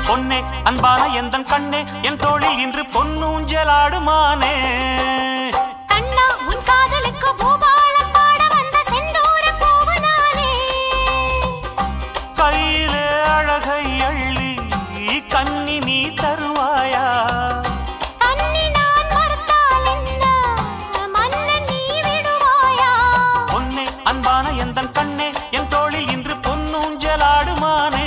பொன்னே அன்பான எந்தன் கண்ணே என் தோளில் இன்று பொன்னூஞ்சலாடுமானே. கண்ணா உன் காதலுக்கு பூபாலம் பாட வந்த செந்தூர பூவு நானே. கையிலே அழகை அள்ளி கண்ணி நீ தருவாயா? கண்ணி நான் மறுத்தால் என்ன மன்னன் நீ விடுவாயா? பொன்னே அன்பான எந்தன் கண்ணே என் தோளில் இன்று பொன்னூஞ்சலாடுமானே.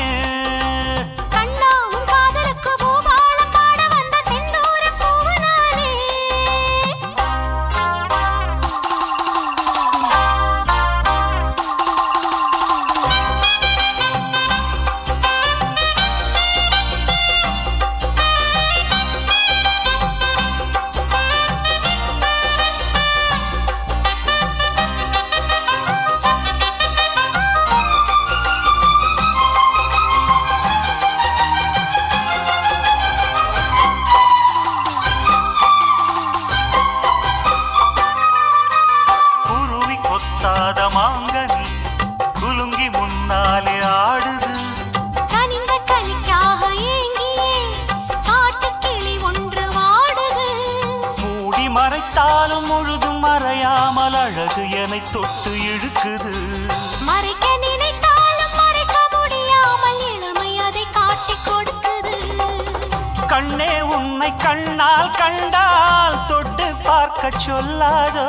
மாங்கனி குலுங்கி முன்னாலே ஆடுது. கனிந்த கனிக்காக ஏங்கியே காட்டுக்கிளி ஒன்று வாடுது. மூடி மறைத்தாலும் முழுதும் மறையாமல் அழகு என்னை தொட்டு இழுக்குது. மறைக்க நினைத்தாலும் மறைக்க முடியாமல் இளமை அதை காட்டிக் கொடுக்குது. கண்ணே உன்னை கண்ணால் கண்டால் தொட்டு பார்க்க சொல்லாதோ?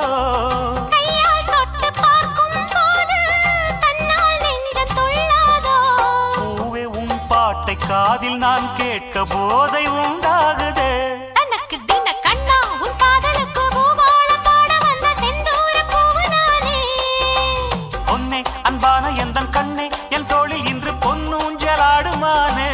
காதில் நான் கேட்க போதை உண்டாகுதே. தனக்கு தின கண்ணா உன் காதலுக்கு பூபாலம் பாட வந்த செந்தூர பூவு நானே. பொன்னே அன்பான எந்தன் கண்ணே என் தோளில் இன்று பொன்னூஞ்சலாடுமானே.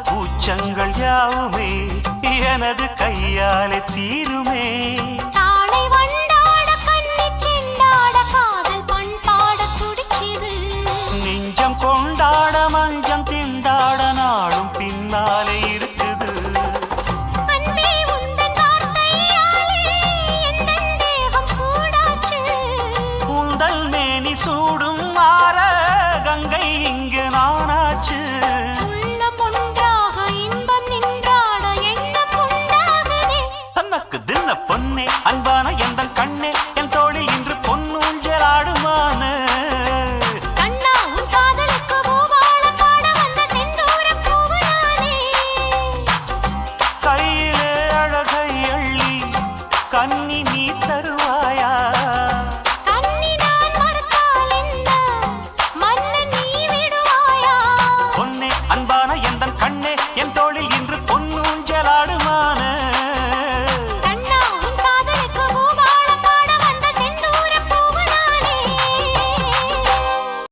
கூச்சங்கள் யாவுமே எனது கையாலே தீருமே. தாளை வண்டாட கண்ணி செண்டாட காதல் பண்பாட துடிக்குது. நெஞ்சம் கொண்டாட மஞ்சம் திண்டாட நாளும் பின்னாலே இருக்குது. அன்பே உந்தன் வார்த்தையாலே எந்தன் தேகம் சூடாச்சு. உந்தல் மேனி சூடு